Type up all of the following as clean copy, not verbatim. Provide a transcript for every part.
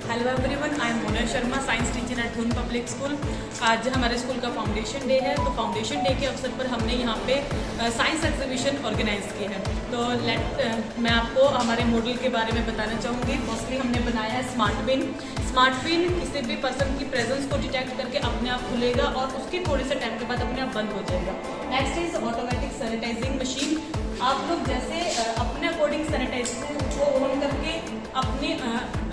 Hello everyone, I am Mona Sharma, science teacher at धून public school. आज हमारे स्कूल का फाउंडेशन डे है, तो फाउंडेशन डे के अवसर पर हमने यहाँ पे साइंस एग्जीबिशन ऑर्गेनाइज की है। तो मैं आपको हमारे मॉडल के बारे में बताना चाहूँगी। फर्स्टली हमने बनाया है स्मार्ट पिन। स्मार्ट पिन किसी भी पर्सन की प्रेजेंस को डिटेक्ट करके अपने आप खुलेगा और उसके थोड़े से टाइम के बाद अपने आप बंद हो जाएगा। Next is automatic sanitising machine. आप लोग जैसे अपने अकॉर्डिंग सैनिटाइजर को ऑन करके अपनी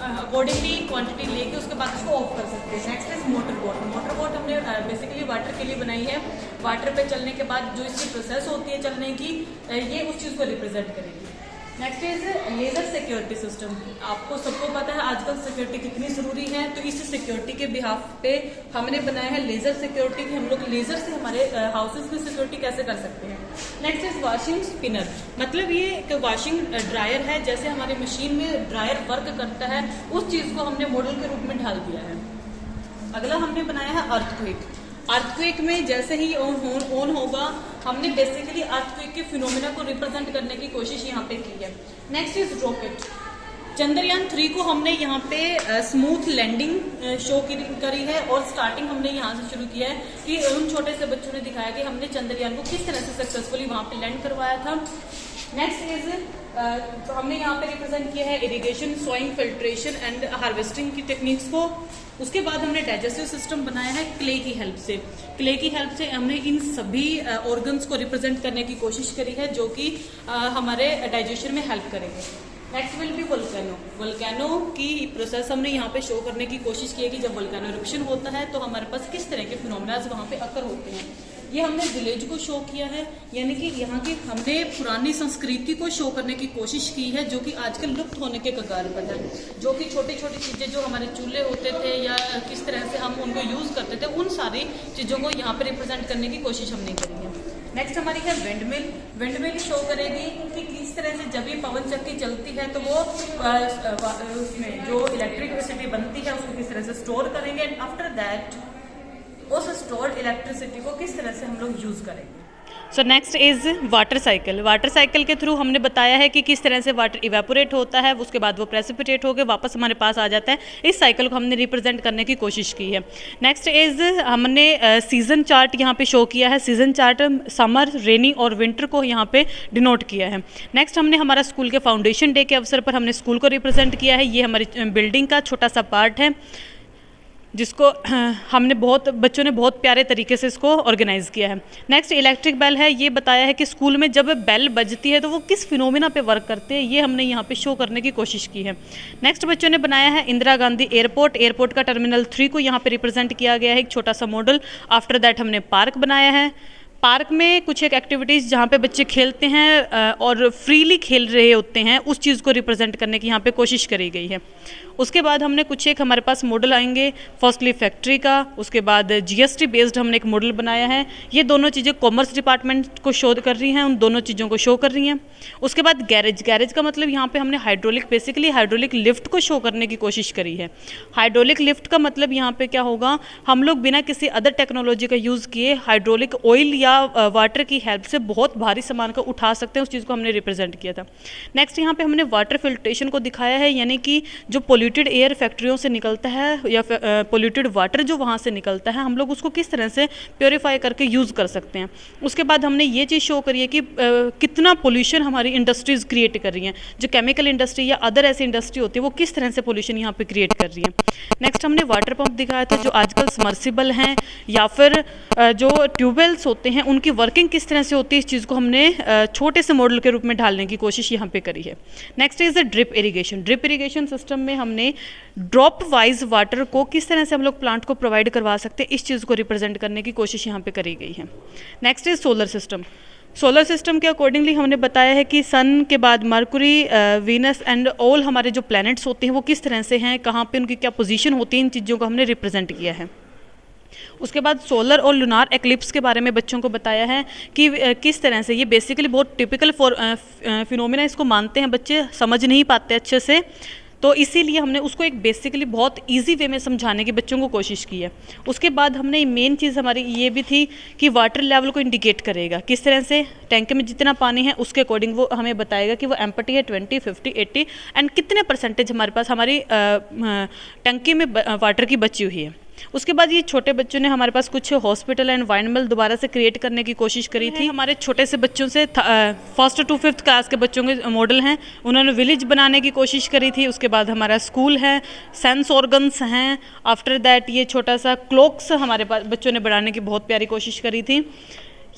अकॉर्डिंगली क्वांटिटी लेके उसके बाद उसको ऑफ कर सकते हैं। Next is motor boat. Motor boat हमने बेसिकली वाटर के लिए बनाई है। वाटर पे चलने के बाद जो इसकी प्रोसेस होती है चलने की, ये उस चीज़ को रिप्रेजेंट करेगी। Next is laser security system. आपको सबको पता है आजकल सिक्योरिटी कितनी ज़रूरी है, तो इस सिक्योरिटी के बिहाफ पे हमने बनाया है लेजर सिक्योरिटी की। हम लोग लेजर से हमारे हाउसेस में सिक्योरिटी कैसे कर सकते हैं। Next is washing spinner. मतलब ये एक वॉशिंग ड्रायर है, जैसे हमारी मशीन में ड्रायर वर्क करता है उस चीज़ को हमने मॉडल के रूप में ढाल दिया है। अगला हमने बनाया है अर्थक्वेक। अर्थक्वेक में जैसे ही ऑन होगा, हमने बेसिकली अर्थक्वेक के फिनोमेना को रिप्रेजेंट करने की कोशिश यहाँ पे की है। Next is rocket. चंद्रयान 3 को हमने यहाँ पे स्मूथ लैंडिंग शो करी है और स्टार्टिंग हमने यहाँ से शुरू किया है कि उन छोटे से बच्चों ने दिखाया कि हमने चंद्रयान को किस तरह से सक्सेसफुली वहाँ पे लैंड करवाया था। नेक्स्ट इज तो हमने यहाँ पे रिप्रेजेंट किया है irrigation, soil filtration and harvesting की टेक्निक्स को। उसके बाद हमने डाइजेस्टिव सिस्टम बनाया है क्ले की हेल्प से। क्ले की हेल्प से हमने इन सभी ऑर्गन्स को रिप्रेजेंट करने की कोशिश करी है जो कि हमारे डाइजेशन में हेल्प करेंगे। Next will be volcano. Volcano की प्रोसेस हमने यहाँ पे शो करने की कोशिश की है कि जब वोल्केनो इरप्शन होता है तो हमारे पास किस तरह के फिनोमेनाज वहाँ पे अकर होते हैं। ये हमने विलेज को शो किया है, यानी कि यहाँ की हमने पुरानी संस्कृति को शो करने की कोशिश की है जो कि आजकल लुप्त होने के कगार पर है। जो कि छोटी छोटी चीज़ें जो हमारे चूल्हे होते थे या किस तरह से हम उनको यूज़ करते थे, उन सारी चीज़ों को यहाँ पे रिप्रेजेंट करने की कोशिश हमने करी है। नेक्स्ट हमारी है विंडमिल। विंडमिल शो करेगी कि किस तरह से जब ये पवन चक्की चलती है तो वो उसमें जो इलेक्ट्रिसिटी बनती है उसको किस तरह से स्टोर करेंगे एंड आफ्टर दैट उस स्टोर्ड इलेक्ट्रिसिटी को किस तरह से हम लोग यूज करेंगे। So next is water cycle. Water cycle के थ्रू हमने बताया है कि किस तरह से वाटर इवेपोरेट होता है, उसके बाद वो प्रेसिपिटेट होकर वापस हमारे पास आ जाता है। इस साइकिल को हमने रिप्रेजेंट करने की कोशिश की है। नेक्स्ट इज हमने सीजन चार्ट यहाँ पे शो किया है। सीजन चार्ट समर, रेनी और विंटर को यहाँ पे डिनोट किया है। नेक्स्ट हमने हमारा स्कूल के फाउंडेशन डे के अवसर पर हमने स्कूल को रिप्रेजेंट किया है। ये हमारी बिल्डिंग का छोटा सा पार्ट है जिसको हमने बच्चों ने बहुत प्यारे तरीके से इसको ऑर्गेनाइज़ किया है। नेक्स्ट इलेक्ट्रिक बेल है। ये बताया है कि स्कूल में जब बेल बजती है तो वो किस फिनोमेना पे वर्क करते हैं, ये हमने यहाँ पे शो करने की कोशिश की है। नेक्स्ट बच्चों ने बनाया है इंदिरा गांधी एयरपोर्ट। एयरपोर्ट का टर्मिनल 3 को यहाँ पे रिप्रेजेंट किया गया है, एक छोटा सा मॉडल। आफ्टर दैट हमने पार्क बनाया है। पार्क में कुछ एक एक्टिविटीज़ जहाँ पे बच्चे खेलते हैं और फ्रीली खेल रहे होते हैं, उस चीज़ को रिप्रेजेंट करने की यहाँ पे कोशिश करी गई है। उसके बाद हमने कुछ एक हमारे पास मॉडल आएंगे, फर्स्टली फैक्ट्री का, उसके बाद जीएसटी बेस्ड हमने एक मॉडल बनाया है। ये दोनों चीज़ें कॉमर्स डिपार्टमेंट को शो कर रही हैं, उन दोनों चीज़ों को शो कर रही हैं। उसके बाद गैरेज। गैरेज का मतलब यहाँ पे हमने बेसिकली हाइड्रोलिक लिफ्ट को शो करने की कोशिश करी है। हाइड्रोलिक लिफ्ट का मतलब यहाँ पे क्या होगा, हम लोग बिना किसी अदर टेक्नोलॉजी का यूज़ किए हाइड्रोलिक ऑयल या वाटर की हेल्प से बहुत भारी सामान को उठा सकते हैं, उस चीज़ को हमने रिप्रेजेंट किया था। नेक्स्ट यहाँ पे हमने वाटर फिल्ट्रेशन को दिखाया है, यानी कि जो पोल्यूटेड एयर फैक्ट्रियों से निकलता है या पोल्यूटेड वाटर जो वहाँ से निकलता है, हम लोग उसको किस तरह से प्योरीफाई करके यूज़ कर सकते हैं। उसके बाद हमने ये चीज़ शो करी है कि कितना पोल्यूशन हमारी इंडस्ट्रीज़ क्रिएट कर रही हैं, जो केमिकल इंडस्ट्री या अदर ऐसी इंडस्ट्री होती है वो किस तरह से पोल्यूशन यहाँ पे क्रिएट कर रही है। नेक्स्ट हमने वाटर पंप दिखाया था, जो आजकल समर्सिबल हैं या फिर जो ट्यूबवेल्स होते हैं उनकी वर्किंग किस तरह से होती है, इस चीज़ को हमने छोटे से मॉडल के रूप में ढालने की कोशिश यहाँ पे करी है। Next is the drip irrigation. Drip irrigation system में हमने ड्रॉप वाइज वाटर को किस तरह से हम लोग प्लांट को प्रोवाइड करवा सकते हैं, इस चीज़ को रिप्रेजेंट करने की कोशिश यहाँ पे करी गई है। Next is solar system. Solar system के अकॉर्डिंगली हमने बताया है कि सन के बाद मरकुरी, वीनस एंड ऑल हमारे जो प्लैनेट्स होते हैं वो किस तरह से हैं, कहाँ पे उनकी क्या पोजीशन होती है, इन चीज़ों को हमने रिप्रेजेंट किया है। उसके बाद सोलर और लूनार एक्लिप्स के बारे में बच्चों को बताया है कि किस तरह से ये बेसिकली बहुत टिपिकल फिनोमिना, इसको मानते हैं बच्चे, समझ नहीं पाते अच्छे से, तो इसीलिए हमने उसको एक बेसिकली बहुत इजी वे में समझाने की बच्चों को कोशिश की है। उसके बाद हमने मेन चीज़ हमारी ये भी थी कि वाटर लेवल को इंडिकेट करेगा, किस तरह से टैंक में जितना पानी है उसके अकॉर्डिंग वो हमें बताएगा कि वो एम्पटी है 20, 50, 80 एंड कितने परसेंटेज हमारे पास हमारी टंकी में वाटर की बची हुई है। उसके बाद ये छोटे बच्चों ने हमारे पास कुछ हॉस्पिटल एनवायरनमेंट दोबारा से क्रिएट करने की कोशिश करी थी। हमारे छोटे से बच्चों से फर्स्ट टू फिफ्थ क्लास के बच्चों के मॉडल हैं, उन्होंने विलेज बनाने की कोशिश करी थी। उसके बाद हमारा स्कूल है, सेंस ऑर्गन्स हैं, आफ्टर दैट ये छोटा सा क्लॉक्स हमारे पास बच्चों ने बनाने की बहुत प्यारी कोशिश करी थी।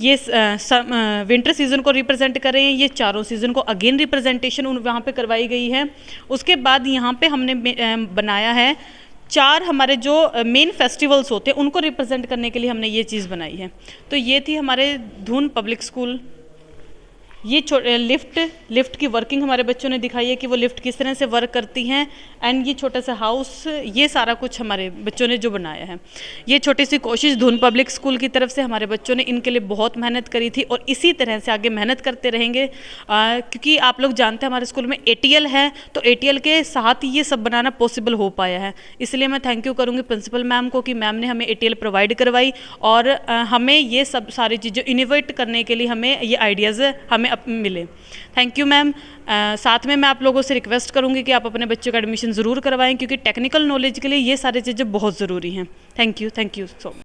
ये विंटर सीज़न को रिप्रेजेंट कर रहे हैं, ये चारों सीज़न को अगेन रिप्रेजेंटेशन वहाँ पे करवाई गई है। उसके बाद यहाँ पे हमने बनाया है 4 हमारे जो मेन फेस्टिवल्स होते हैं उनको रिप्रेजेंट करने के लिए हमने ये चीज़ बनाई है। तो ये थी हमारे धून पब्लिक स्कूल। ये लिफ्ट की वर्किंग हमारे बच्चों ने दिखाई है कि वो लिफ्ट किस तरह से वर्क करती हैं, एंड ये छोटा सा हाउस, ये सारा कुछ हमारे बच्चों ने जो बनाया है। ये छोटी सी कोशिश धून पब्लिक स्कूल की तरफ से हमारे बच्चों ने इनके लिए बहुत मेहनत करी थी और इसी तरह से आगे मेहनत करते रहेंगे, क्योंकि आप लोग जानते हैं हमारे स्कूल में ATL है, तो ATL के साथ ही ये सब बनाना पॉसिबल हो पाया है। इसलिए मैं थैंक यू करूँगी प्रिंसिपल मैम को कि मैम ने हमें ATL प्रोवाइड करवाई और हमें ये सब सारी चीज़ें इनोवेट करने के लिए हमें ये आइडियाज़ हमें मिले। Thank you ma'am. साथ में मैं आप लोगों से रिक्वेस्ट करूंगी कि आप अपने बच्चों का एडमिशन ज़रूर करवाएं, क्योंकि टेक्निकल नॉलेज के लिए ये सारी चीज़ें बहुत ज़रूरी हैं। Thank you so much.